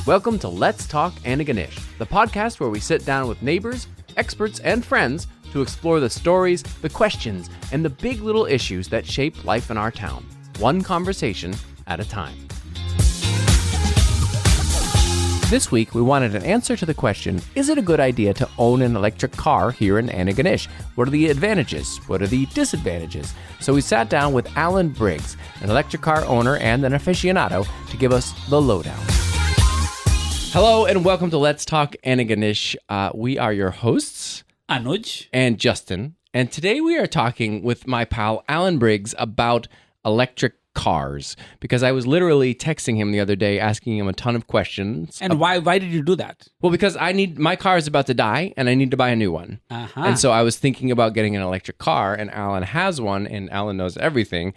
Welcome to Let's Talk Antigonish, the podcast where we sit down with neighbors, experts, and friends to explore the stories, the questions, and the big little issues that shape life in our town, one conversation at a time. This week, we wanted an answer to the question, is it a good idea to own an electric car here in Antigonish? What are the advantages? What are the disadvantages? So we sat down with Allan Briggs, an electric car owner and an aficionado, to give us the lowdown. Hello and welcome to Let's Talk Antigonish. We are your hosts, Anuj and Justin. And today we are talking with my pal Allan Briggs about electric cars, because I was literally texting him the other day asking him a ton of questions. And why did you do that? Well, because my car is about to die and I need to buy a new one. And so I was thinking about getting an electric car, and Allan has one, and Allan knows everything.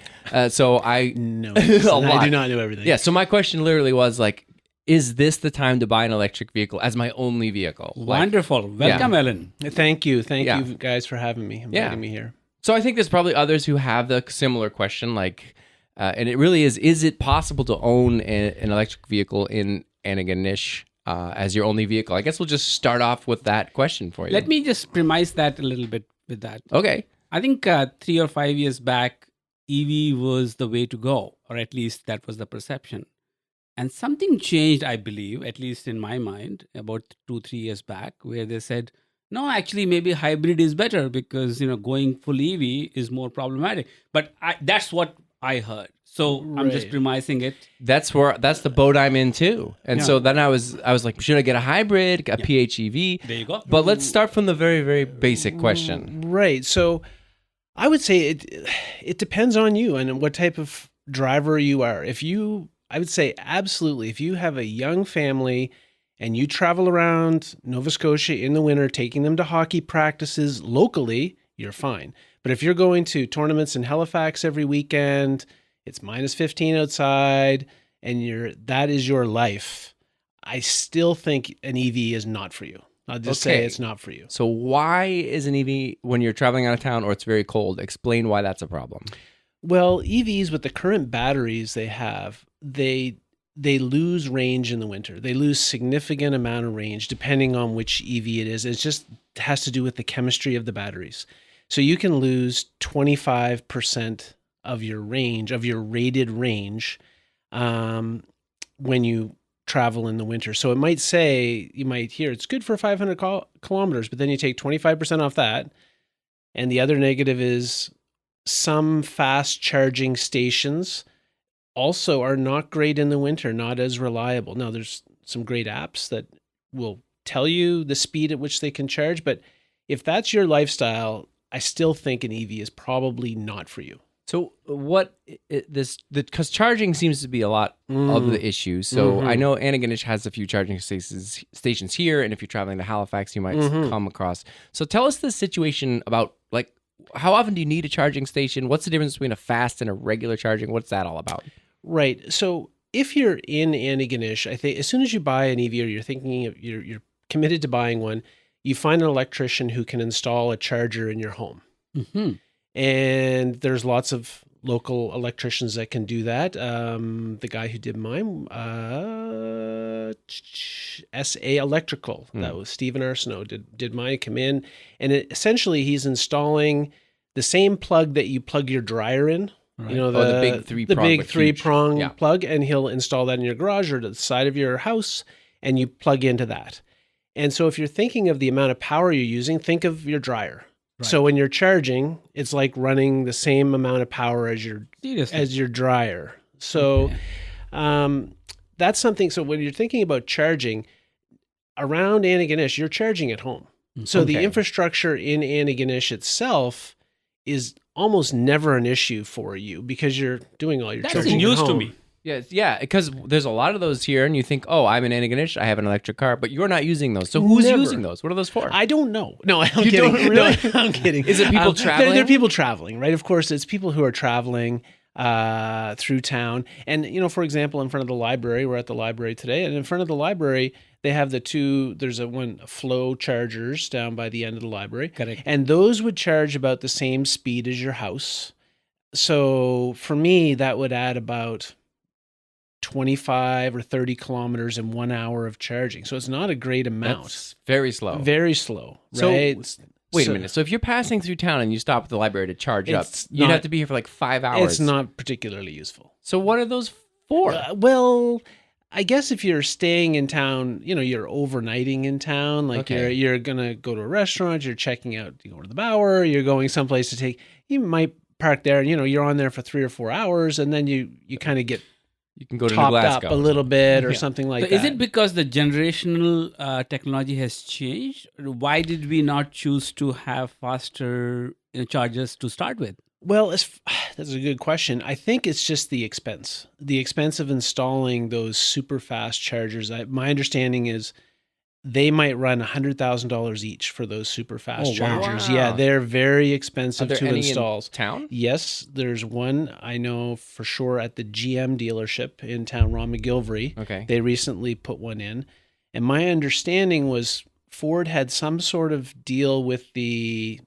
So I No, I do not know everything. Yeah, so my question literally was like, is this the time to buy an electric vehicle as my only vehicle? Wonderful. Welcome, Allan. Thank you guys for having me, inviting me here. So I think there's probably others who have the similar question, like, and it really is it possible to own an electric vehicle in Antigonish as your only vehicle? I guess we'll just start off with that question for you. Let me just premise that a little bit with that. Okay. I think 3 or 5 years back, EV was the way to go, or at least that was the perception. And something changed, I believe, at least in my mind, about 2-3 years back, where they said, no, actually, maybe hybrid is better because, going full EV is more problematic. But that's what I heard. So I'm just premising it. That's the boat I'm in too. And so then I was like, should I get a hybrid, a PHEV? There you go. But let's start from the very, very basic question. Right. So I would say it depends on you and what type of driver you are. I would say absolutely. If you have a young family and you travel around Nova Scotia in the winter, taking them to hockey practices locally, you're fine. But if you're going to tournaments in Halifax every weekend, it's minus 15 outside, and that is your life, I still think an EV is not for you. I'll just say it's not for you. So why is an EV, when you're traveling out of town or it's very cold, explain why that's a problem. Well, EVs, with the current batteries they have, they lose range in the winter. They lose significant amount of range depending on which EV it is. It just has to do with the chemistry of the batteries. So you can lose 25% of your range, of your rated range, when you travel in the winter. So you might hear it's good for 500 kilometers, but then you take 25% off that. And the other negative is some fast charging stations also are not great in the winter, not as reliable. Now, there's some great apps that will tell you the speed at which they can charge, but if that's your lifestyle, I still think an EV is probably not for you. So because charging seems to be a lot of the issue. So I know Antigonish has a few charging stations here, and if you're traveling to Halifax, you might come across. So tell us the situation about, like, how often do you need a charging station? What's the difference between a fast and a regular charging? What's that all about? Right. So if you're in Antigonish, I think as soon as you buy an EV, or you're thinking of, you're committed to buying one, you find an electrician who can install a charger in your home. Mm-hmm. And there's lots of local electricians that can do that. The guy who did mine, SA Electrical, that was Stephen Arsenault, did mine, come in. And essentially he's installing the same plug that you plug your dryer in. Right. The big three-prong plug, and he'll install that in your garage or to the side of your house, and you plug into that. And so if you're thinking of the amount of power you're using, think of your dryer. Right. So when you're charging, it's like running the same amount of power as your dryer. So that's something. So when you're thinking about charging around Antigonish, you're charging at home. So the infrastructure in Antigonish itself is almost never an issue for you because you're doing all your charging at home. That's news to me. Yeah, because there's a lot of those here, and you think, oh, I'm in Antigonish, I have an electric car, but you're not using those. So who's using those? What are those for? I don't know. No, I'm kidding. Don't really? No, I'm kidding. Is it people traveling? They're people traveling, right? Of course, it's people who are traveling through town. And, for example, in front of the library, we're at the library today, and in front of the library, they have there's one flow chargers down by the end of the library. Correct. And those would charge about the same speed as your house. So for me, that would add about 25 or 30 kilometers in 1 hour of charging. So it's not a great amount. That's very slow. Very slow, So, right? Wait So a minute. So if you're passing through town and you stop at the library to charge up, It's you'd not- have to be here for like 5 hours. It's not particularly useful. So what are those for? Well, I guess if you're staying in town, you're overnighting in town, like Okay. you're gonna go to a restaurant, you're checking out, you go to the Bower, you're going someplace to take, you might park there and you're on there for 3 or 4 hours, and then you kind of get You can go to New topped up Glasgow. a little bit or Yeah. something like So that. is it because the generational technology has changed? Why did we not choose to have faster chargers to start with? Well, that's a good question. I think it's just the expense of installing those super fast chargers. My understanding is they might run $100,000 each for those super fast Oh, wow. chargers. Wow. Yeah, they're very Are expensive there to any install. in town? Yes, there's one I know for sure at the GM dealership in town, Ron McGilvery. Okay. They recently put one in. And my understanding was Ford had some sort of deal with the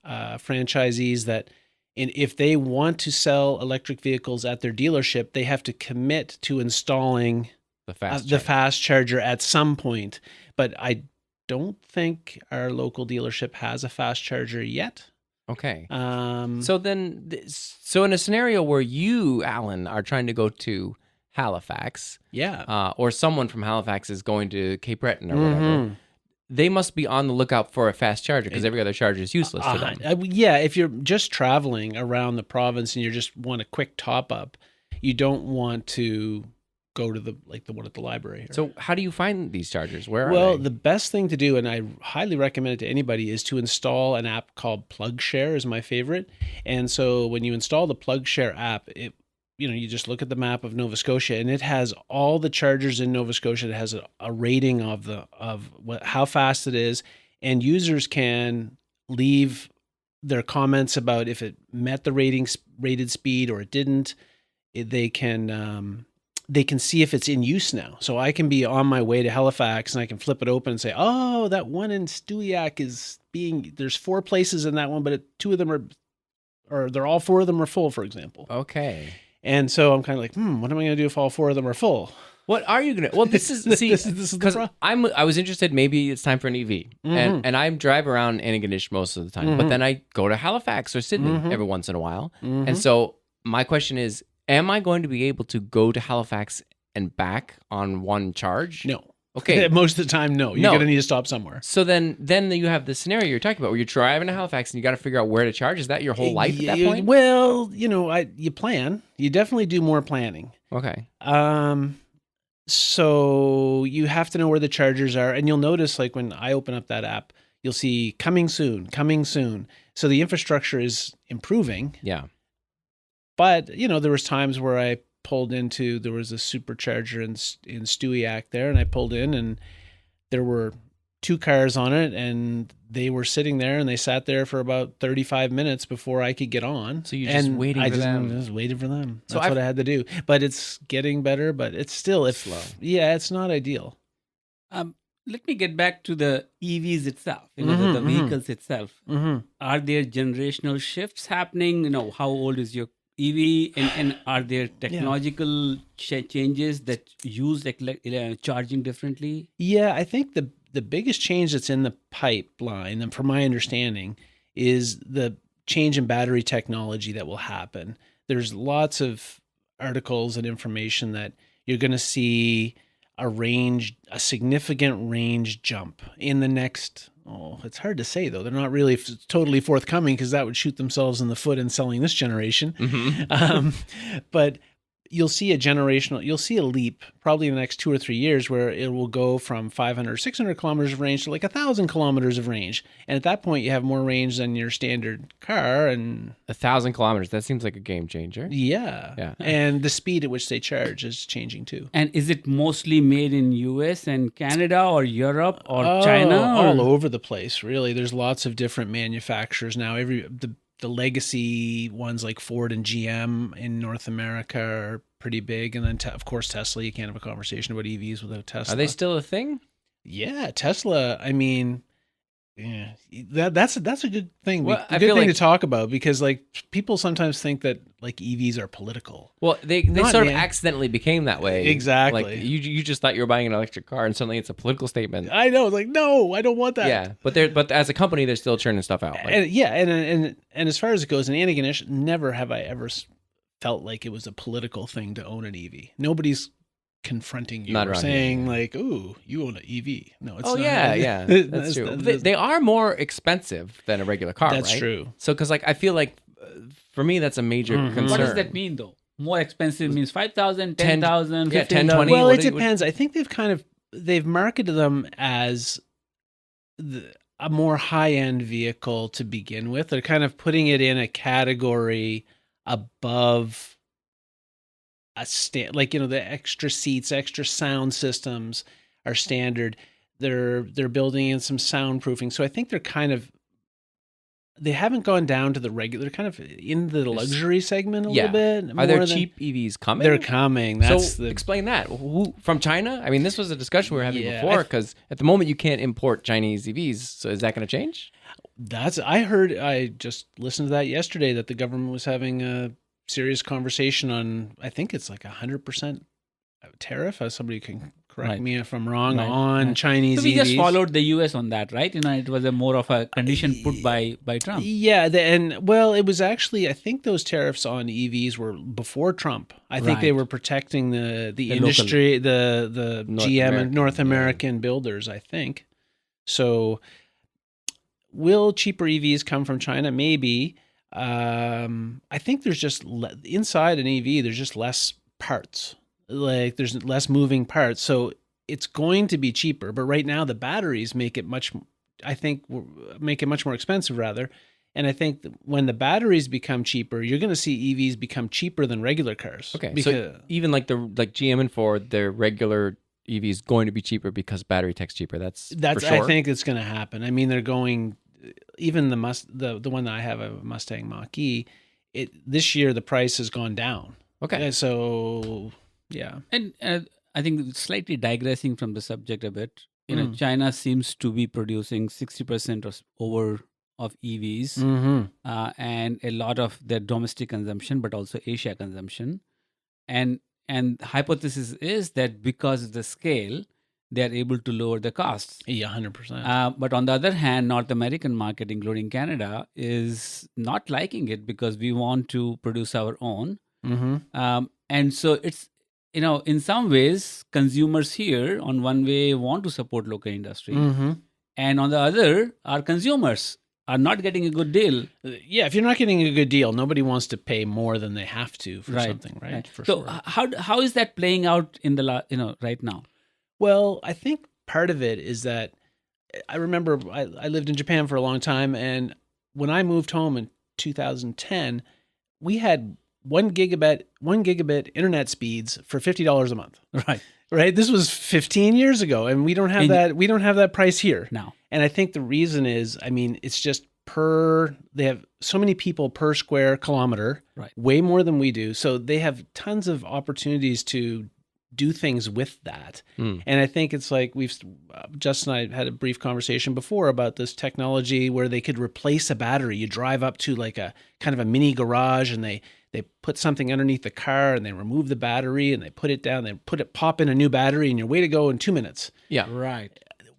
franchisees that if they want to sell electric vehicles at their dealership, they have to commit to installing The fast. the charger. fast charger at some point. But I don't think our local dealership has a fast charger yet. Okay. Um, So then, so in a scenario where you, Alan, are trying to go to Halifax, yeah. or someone from Halifax is going to Cape Breton or whatever, Mhm. they must be on the lookout for a fast charger because every other charger is useless to them. Yeah, if you're just traveling around the province and you just want a quick top up, you don't want to go to the one at the library here. So how do you find these chargers? Where are Well, they? the best thing to do, and I highly recommend it to anybody, is to install an app called PlugShare is my favorite. And so when you install the PlugShare app, you just look at the map of Nova Scotia, and it has all the chargers in Nova Scotia. It has a rating of how fast it is, and users can leave their comments about if it met the rated speed or it didn't. They can see if it's in use now. So I can be on my way to Halifax and I can flip it open and say, oh, that one in Stewiacke there's 4 places in that one, but 2 of them all 4 of them are full, for example. Okay. And so I'm kind of like, what am I going to do if all 4 of them are full? What are you gonna? Well, this is see, This is the because problem. I was interested. Maybe it's time for an EV, and I drive around Antigonish most of the time, but then I go to Halifax or Sydney every once in a while, and so my question is, am I going to be able to go to Halifax and back on one charge? No. Okay. Most of the time, no. You're No. going to need to stop somewhere. So then you have the scenario you're talking about where you're driving to Halifax and you got to figure out where to charge. Is that your whole life at that point? Well, you plan. You definitely do more planning. Okay. So you have to know where the chargers are, and you'll notice, like when I open up that app, you'll see coming soon. So the infrastructure is improving, Yeah. but there was times where I pulled into, there was a supercharger in Stewiacke there, and I pulled in and there were 2 cars on it, and they were sitting there, and they sat there for about 35 minutes before I could get on. So you're just waiting for them. I just waited for them. So That's what I had to do. But it's getting better, but it's still Slow. Yeah, it's not ideal. Let me get back to the EVs itself, the Mhm, vehicles itself. Mm-hmm. Are there generational shifts happening? How old is your EV, and are there technological changes that use charging differently? Yeah, I think the biggest change that's in the pipeline, and from my understanding, is the change in battery technology that will happen. There's lots of articles and information that you're going to see a significant range jump in the next, it's hard to say though. They're not really totally forthcoming because that would shoot themselves in the foot in selling this generation. Mm-hmm. But you'll see a leap probably in the next 2 or 3 years where it will go from 500 or 600 kilometers of range to like 1,000 kilometers of range. And at that point, you have more range than your standard car. And 1,000 kilometers. That seems like a game changer. yeah. And the speed at which they charge is changing too. And is it mostly made in US and Canada or Europe or China? All over the place, really. There's lots of different manufacturers now. The legacy ones like Ford and GM in North America are pretty big. And then, of course, Tesla. You can't have a conversation about EVs without Tesla. Are they still a thing? Yeah, Tesla. I mean, Yeah, that's a good thing. Well, I A good feel thing like- to talk about, because like people sometimes think that like EVs are political. Well, they Not sort of man. accidentally became that way. Exactly. Like you just thought you were buying an electric car, and suddenly it's a political statement. I know, it's like, no, I don't want that. Yeah, but as a company, they're still churning stuff out. Like, And as far as it goes, in Antigonish, never have I ever felt like it was a political thing to own an EV. Nobody's confronting you Not or around saying here, yeah. like, "Ooh, you own an EV." No, it's oh not. yeah, that's true. But they are more expensive than a regular car. That's right? true. So because like I feel like for me that's a major concern. What does that mean though? More expensive means 5,000, 10, 10,000, yeah, 10, 20. Well, what it do you- depends. I think they've marketed them as a more high-end vehicle to begin with. They're kind of putting it in a category above like, the extra seats, extra sound systems are standard. They're building in some soundproofing. So I think they haven't gone down to the regular, kind of in the luxury segment a Yeah. little bit. Are there more than- cheap EVs coming? They're coming. That's so explain that. From China? I mean, this was a discussion we were having Yeah, before because at the moment you can't import Chinese EVs. So is that going to change? I just listened to that yesterday, that the government was having a serious conversation on, I think it's like 100% tariff. Somebody can correct Right. me if I'm wrong, Right, on right. Chinese So we EVs. just followed the US on that, right? It was a more of a condition put by Trump. Yeah, it was actually, I think those tariffs on EVs were before Trump. I think they Right. were protecting the local- industry, the North GM American, and North yeah. American builders, I think. So will cheaper EVs come from China? Maybe. I think there's just inside an EV, there's just less parts. Like there's less moving parts. So it's going to be cheaper, but right now the batteries make it much more expensive rather. And I think that when the batteries become cheaper, you're going to see EVs become cheaper than regular cars. Okay. Because So even like GM and Ford, their regular EV is going to be cheaper because battery tech's cheaper. That's for sure. I think it's going to happen. I mean, they're going, even the one that I have, a Mustang Mach-E, this year the price has gone down. Okay. So yeah. And I think slightly digressing from the subject a bit, China seems to be producing 60% or over of EVs Mm-hmm. and a lot of their domestic consumption, but also Asia consumption. And hypothesis is that because of the scale, they are able to lower the costs. Yeah, 100%. But on the other hand, North American market, including Canada, is not liking it because we want to produce our own. Mm-hmm. And so it's, in some ways, consumers here on one way want to support local industry. Mm-hmm. And on the other, our consumers are not getting a good deal. Yeah, if you're not getting a good deal, nobody wants to pay more than they have to for something, right? For So sure. how is that playing out in the right now? Well, I think part of it is that I remember I lived in Japan for a long time, and when I moved home in 2010, we had 1 gigabit internet speeds for $50 a month. Right. Right? This was 15 years ago, and we don't have that price here. Now. And I think the reason is, I mean, it's just they have so many people per square kilometer, Right. way more than we do. So they have tons of opportunities to do things with that. Mm. And I think it's like Justin and I had a brief conversation before about this technology where they could replace a battery. You drive up to like a kind of a mini garage, and they put something underneath the car, and they remove the battery, and they put it down, pop in a new battery, and you're way to go in 2 minutes. Yeah. Right.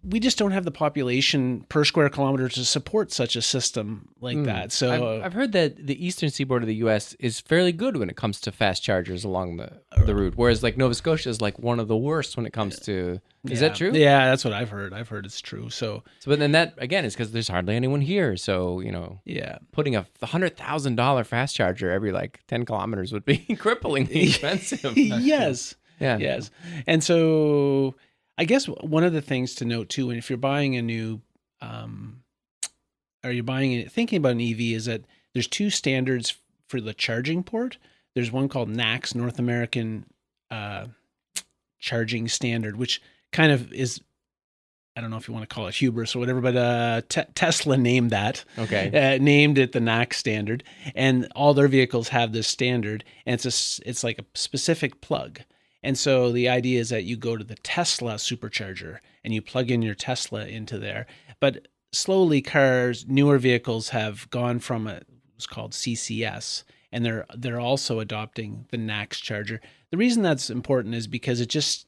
We just don't have the population per square kilometer to support such a system like that. So I've heard that the eastern seaboard of the U.S. is fairly good when it comes to fast chargers along the route, whereas like Nova Scotia is like one of the worst when it comes to. Is that true? Yeah, that's what I've heard. I've heard it's true. So But then that again is because there's hardly anyone here. So yeah, putting a $100,000 fast charger every like 10 kilometers would be cripplingly expensive. yes, Yeah. yes. And so I guess one of the things to note too, and if you're buying a new, thinking about an EV, is that there's two standards for the charging port. There's one called NACS, North American Charging Standard, which kind of is, I don't know if you want to call it hubris or whatever, but Tesla named that. Okay. Named it the NACS standard, and all their vehicles have this standard, and it's like a specific plug. And so the idea is that you go to the Tesla supercharger and you plug in your Tesla into there. But slowly newer vehicles have gone from it's called CCS, and they're also adopting the NACS charger. The reason that's important is because it just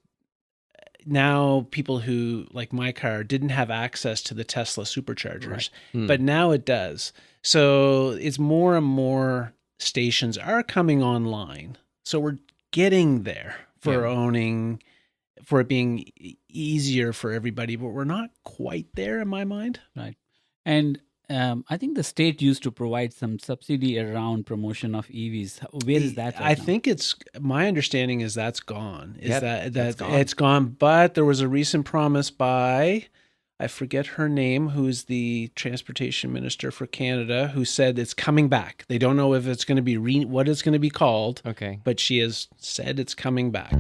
now people who, like my car, didn't have access to the Tesla superchargers, but now it does. So it's more and more stations are coming online. So we're getting there for owning, for it being easier for everybody, but we're not quite there in my mind. Right. And I think the state used to provide some subsidy around promotion of EVs. Where is that? I think my understanding is that's gone. That's gone. It's gone. But there was a recent promise by, I forget her name, who's the transportation minister for Canada, who said it's coming back. They don't know if it's going to be what it's going to be called. Okay. But she has said it's coming back.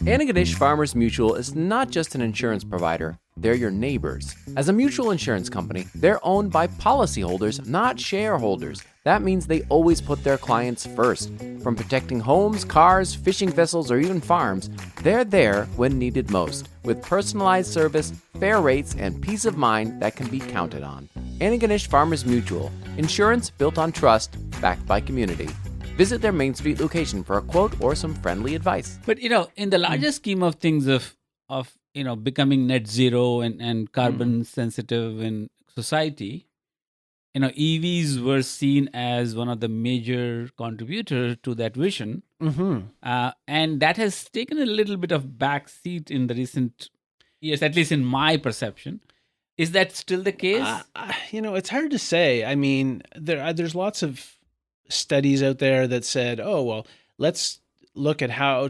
Antigonish Farmers Mutual is not just an insurance provider, they're your neighbors. As a mutual insurance company, they're owned by policyholders, not shareholders. That means they always put their clients first. From protecting homes, cars, fishing vessels, or even farms, they're there when needed most, with personalized service, fair rates, and peace of mind that can be counted on. Antigonish Farmers Mutual, insurance built on trust, backed by community. Visit their Main Street location for a quote or some friendly advice. But, in the larger scheme of things of becoming net zero and carbon sensitive in society, EVs were seen as one of the major contributors to that vision. And that has taken a little bit of back seat in the recent years, at least in my perception. Is that still the case? It's hard to say. I mean, there's lots of studies out there that said, oh, well, let's look at how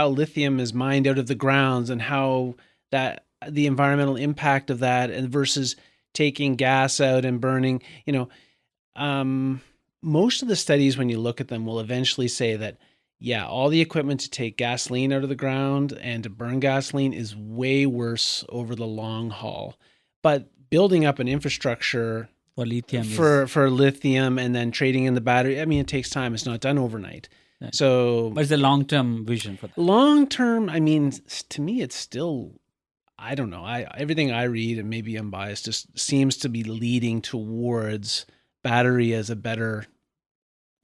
lithium is mined out of the grounds and how that the environmental impact of that, and versus taking gas out and burning. Most of the studies, when you look at them, will eventually say that, yeah, all the equipment to take gasoline out of the ground and to burn gasoline is way worse over the long haul. But building up an infrastructure for lithium, for lithium, and then trading in the battery, I mean, it takes time. It's not done overnight. Right. So, but it's a long-term vision for that. Long-term, I mean, to me, it's still, I don't know. Everything I read, and maybe I'm biased, just seems to be leading towards battery as a better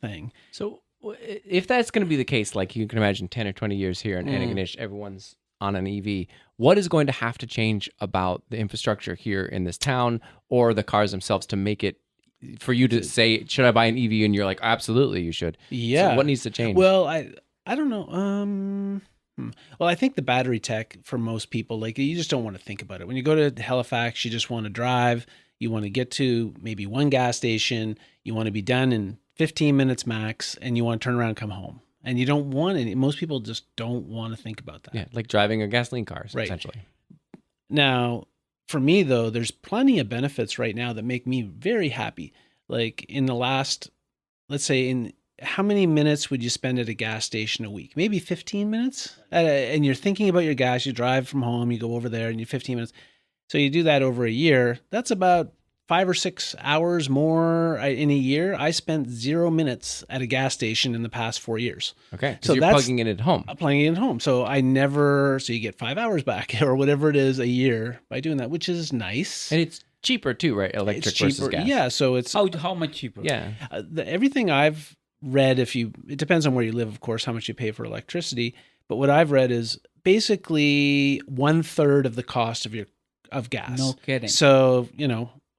thing. So if that's going to be the case, like you can imagine 10 or 20 years here in Antigonish, everyone's on an EV, what is going to have to change about the infrastructure here in this town or the cars themselves to make it, for you to say, should I buy an EV? And you're like, absolutely, you should. Yeah. So what needs to change? Well, I don't know. Well, I think the battery tech for most people, like, you just don't want to think about it. When you go to Halifax, you just want to drive. You want to get to maybe one gas station. You want to be done in 15 minutes max, and you want to turn around and come home. And you don't want any. Most people just don't want to think about that. Yeah, like driving a gasoline car, essentially. Now, for me, though, there's plenty of benefits right now that make me very happy. Like in the last, let's say, how many minutes would you spend at a gas station a week? Maybe 15 minutes? And you're thinking about your gas. You drive from home, you go over there, and you're 15 minutes. So you do that over a year. That's about 5 or 6 hours more in a year. I spent 0 minutes at a gas station in the past 4 years. Okay, so you're plugging it at home. Plugging it at home. So you get 5 hours back or whatever it is a year by doing that, which is nice. And it's cheaper too, right? Electric versus gas. Yeah, so it's... How much cheaper? Yeah. Everything I've read, it depends on where you live, of course, how much you pay for electricity. But what I've read is basically 1/3 of the cost of gas. No kidding. So,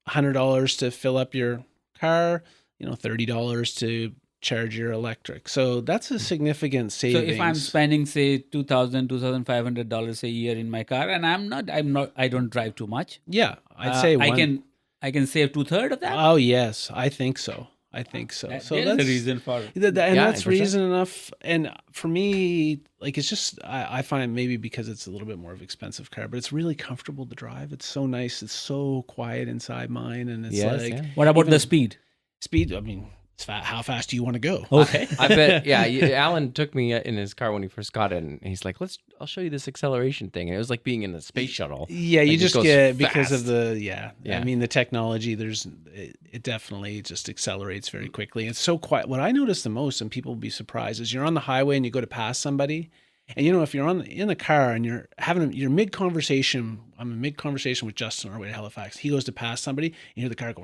$100 to fill up your car, $30 to charge your electric. So that's a significant savings. So if I'm spending, say, $2,000, $2,500 a year in my car, and I don't drive too much. Yeah, I'd say I can save 2/3 of that. Oh yes, I think so. So that's the reason for it. And that's reason enough. And for me, like, it's just, I find maybe because it's a little bit more of an expensive car, but it's really comfortable to drive. It's so nice. It's so quiet inside mine. And it's What about the speed? Speed, I mean, how fast do you want to go? Okay. I bet, Allan took me in his car when he first got it, and he's like, I'll show you this acceleration thing. And it was like being in a space shuttle. Yeah, you just get, because of Yeah. I mean, the technology, it definitely just accelerates very quickly. It's so quiet. What I notice the most, and people will be surprised, is you're on the highway and you go to pass somebody, And if you're in the car and you're mid conversation, I'm in mid conversation with Justin on our way to Halifax. He goes to pass somebody, and you hear the car go.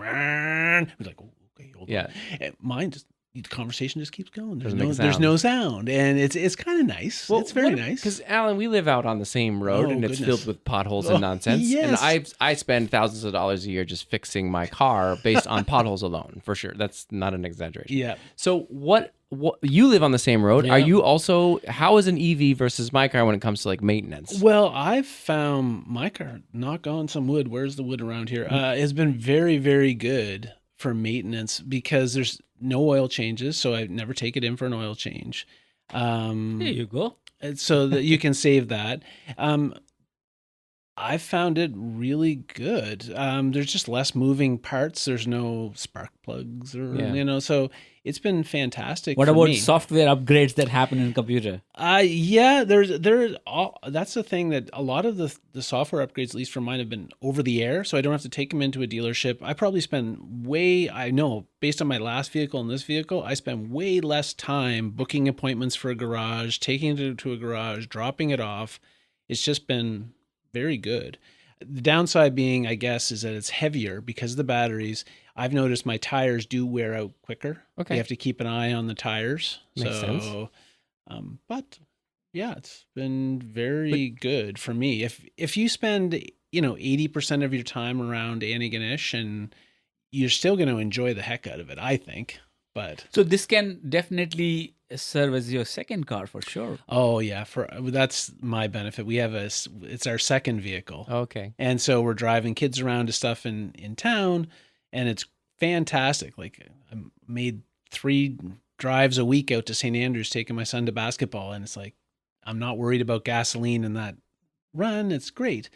He's like, oh, okay, hold on. And mine just. The conversation just keeps going. There's no sound, and it's kind of nice. Well, it's very nice. Because Alan, we live out on the same road, and it's filled with potholes and nonsense. Yes. And I spend thousands of dollars a year just fixing my car based on potholes alone, for sure. That's not an exaggeration. Yeah. So what you live on the same road? Yeah. Are you also? How is an EV versus my car when it comes to like maintenance? Well, I've found my car. Knock on some wood. Where's the wood around here? Has been very, very good for maintenance because there's no oil changes, so I never take it in for an oil change. There you go. So that you can save that. I found it really good. There's just less moving parts. There's no spark plugs or so it's been fantastic. What for about me. software upgrades that happen in a computer? There's all. That's the thing that a lot of the software upgrades, at least for mine, have been over the air, so I don't have to take them into a dealership. I probably spend based on my last vehicle and this vehicle, I spend way less time booking appointments for a garage, taking it to a garage, dropping it off. It's just been very good. The downside being, I guess, is that it's heavier because of the batteries. I've noticed my tires do wear out quicker. Okay. You have to keep an eye on the tires. Makes sense. But yeah, it's been very good for me. If you spend 80% of your time around Antigonish, and you're still going to enjoy the heck out of it, I think. But so this can definitely serve as your second car for sure. Oh yeah, that's my benefit. It's our second vehicle. Okay. And so we're driving kids around to stuff in town, and it's fantastic. Like I made 3 drives a week out to St. Andrews taking my son to basketball, and it's like I'm not worried about gasoline in that run. It's great.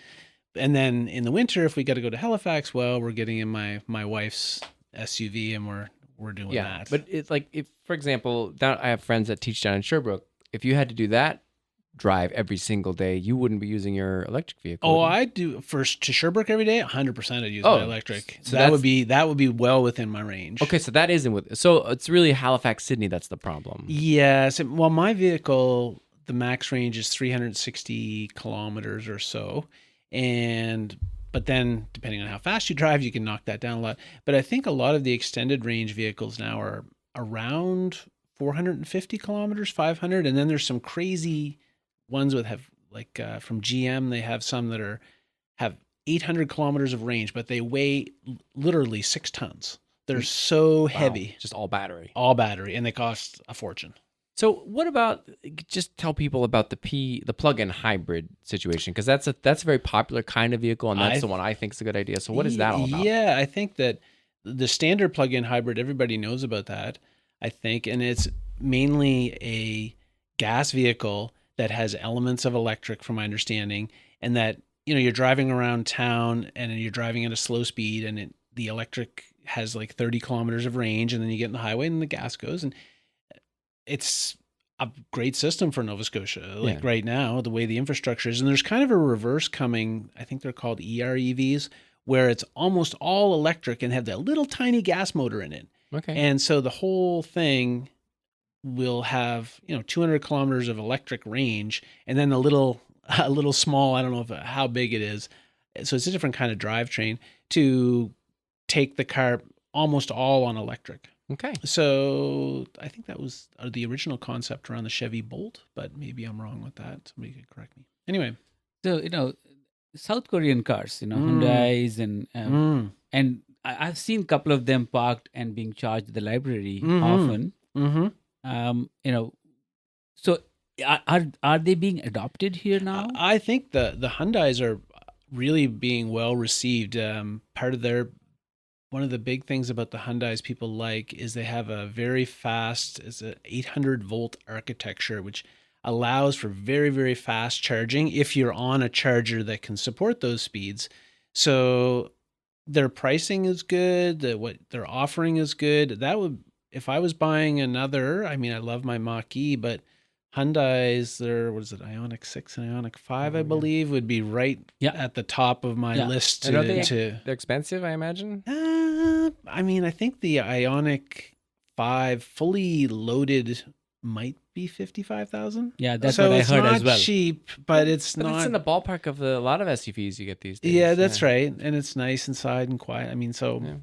And then in the winter, if we got to go to Halifax, well, we're getting in my wife's SUV, and we're doing that. But it's like, if, for example, I have friends that teach down in Sherbrooke. If you had to do that drive every single day, you wouldn't be using your electric vehicle. Oh, I do to Sherbrooke every day. 100% I'd use my electric. So that would be well within my range. Okay, so that isn't with. So it's really Halifax, Sydney. That's the problem. Yes. Well, my vehicle, the max range is 360 kilometers or so, but then depending on how fast you drive, you can knock that down a lot. But I think a lot of the extended range vehicles now are around 450 kilometers, 500. And then there's some crazy ones from GM, they have some that have 800 kilometers of range, but they weigh literally 6 tons. They're so heavy. Just all battery. All battery, and they cost a fortune. So what about, just tell people about the plug-in hybrid situation, because that's a very popular kind of vehicle, and that's the one I think is a good idea. So what is that all about? Yeah, I think that the standard plug-in hybrid, everybody knows about that, I think, and it's mainly a gas vehicle that has elements of electric, from my understanding, and that you're driving around town and you're driving at a slow speed, and the electric has like 30 kilometers of range, and then you get in the highway and the gas goes, and it's a great system for Nova Scotia, right now, the way the infrastructure is. And there's kind of a reverse coming. I think they're called EREVs, where it's almost all electric and have that little tiny gas motor in it. Okay. And so the whole thing will have, 200 kilometers of electric range, and then a little small, I don't know how big it is. So it's a different kind of drivetrain to take the car almost all on electric. Okay. So I think that was the original concept around the Chevy Bolt, but maybe I'm wrong with that. Somebody could correct me. Anyway. So, South Korean cars, Hyundais and I've seen a couple of them parked and being charged at the library often. Mm-hmm. So are they being adopted here now? I think the Hyundais are really being well received. One of the big things about the Hyundais people like is they have a very fast, it's an 800 volt architecture, which allows for very, very fast charging if you're on a charger that can support those speeds. So their pricing is good. What they're offering is good. If I was buying another, I love my Mach-E, but Hyundai's, Ioniq 6 and Ioniq 5, I believe, would be right at the top of my list. They're expensive, I imagine? I think the Ioniq 5 fully loaded might be 55,000. Yeah, that's so what I it's heard not as well. cheap, but it's But not. it's in the ballpark of a lot of SUVs you get these days. Yeah, that's right, and it's nice inside and quiet. I mean, so Yeah.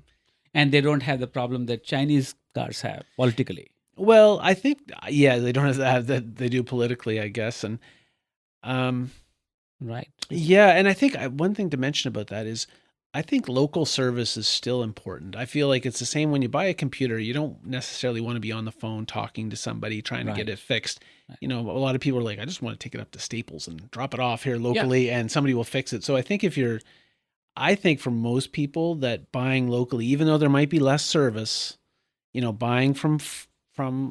And they don't have the problem that Chinese cars have politically. well, I think they don't have that. They do politically, I guess, and Right. yeah, and I think one thing to mention about that is I think local service is still important. I feel like it's the same when you buy a computer. You don't necessarily want to be on the phone talking to somebody trying to get it fixed. Right. You know, a lot of people are like, I just want to take it up to Staples and drop it off here locally and somebody will fix it. So I think I think for most people that buying locally, even though there might be less service, you know, buying from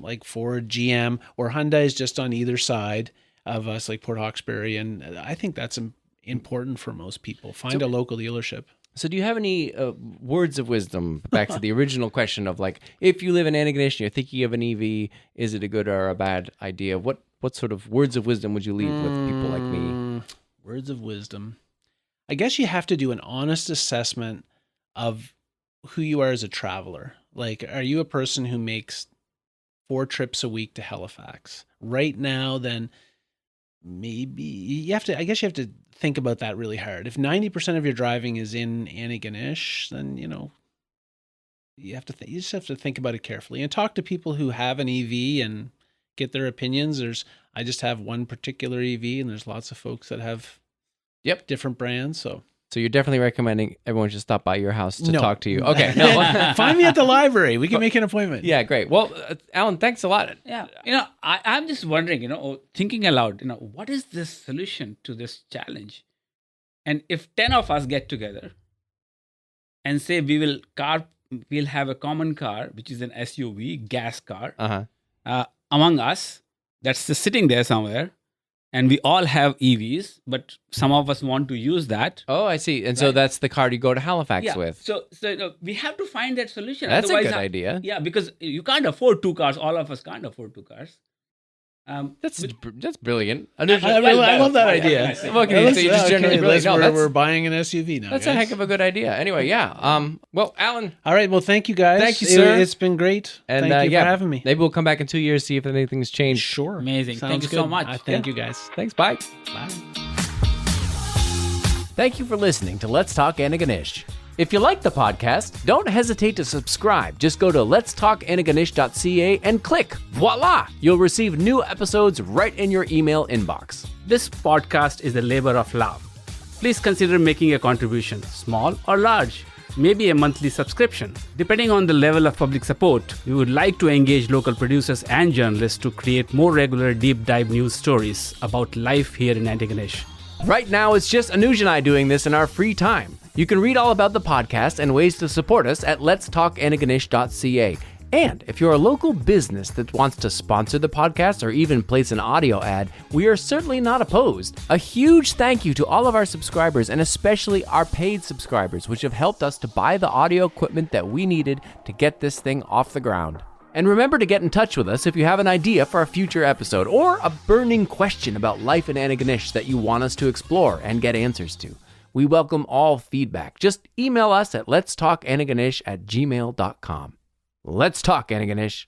like Ford, GM, or Hyundai is just on either side of us, like Port Hawkesbury. And I think that's important for most people. Find a local dealership. So do you have any words of wisdom back to the original question of like, if you live in Antigonish and you're thinking of an EV, is it a good or a bad idea? What sort of words of wisdom would you leave with people like me? Words of wisdom. I guess you have to do an honest assessment of who you are as a traveler. Like, are you a person who makes 4 trips a week to Halifax? Right now, then maybe you have to think about that really hard. If 90% of your driving is in Antigonish, then, you know, you just have to think about it carefully and talk to people who have an EV and get their opinions. I just have one particular EV and there's lots of folks that have different brands. So you're definitely recommending everyone should stop by your house to No. talk to you. Okay. No. Find me at the library. We can make an appointment. Yeah, great. Well, Allan, thanks a lot. Yeah. I'm just wondering, thinking aloud, what is this solution to this challenge? And if 10 of us get together and say we'll have a common car, which is an SUV, gas car, among us, that's just sitting there somewhere, and we all have EVs, but some of us want to use that. Oh, I see. And so that's the car you go to Halifax with. So we have to find that solution. That's Otherwise, a good idea. Yeah, because you can't afford 2 cars. All of us can't afford 2 cars. That's brilliant. I love that idea. Okay, so you're just generally brilliant. No, we're buying an SUV now. That's guys. a heck of a good idea. Anyway, yeah. Well, Allan. All right. Well, thank you guys. Thank you, sir. It's been great. And thank you for having me. Maybe we'll come back in 2 years, see if anything's changed. Sure. Amazing. Sounds Thank you good. so much. Thank you guys. Thanks. Bye. Bye. Thank you for listening to Let's Talk Antigonish. If you like the podcast, don't hesitate to subscribe. Just go to letstalkantigonish.ca and click. Voila! You'll receive new episodes right in your email inbox. This podcast is a labor of love. Please consider making a contribution, small or large. Maybe a monthly subscription. Depending on the level of public support, we would like to engage local producers and journalists to create more regular deep dive news stories about life here in Antigonish. Right now, it's just Anuj and I doing this in our free time. You can read all about the podcast and ways to support us at letstalkantigonish.ca. And if you're a local business that wants to sponsor the podcast or even place an audio ad, we are certainly not opposed. A huge thank you to all of our subscribers and especially our paid subscribers, which have helped us to buy the audio equipment that we needed to get this thing off the ground. And remember to get in touch with us if you have an idea for a future episode or a burning question about life in Antigonish that you want us to explore and get answers to. We welcome all feedback. Just email us at letstalkantigonish@gmail.com. Let's talk, Antigonish.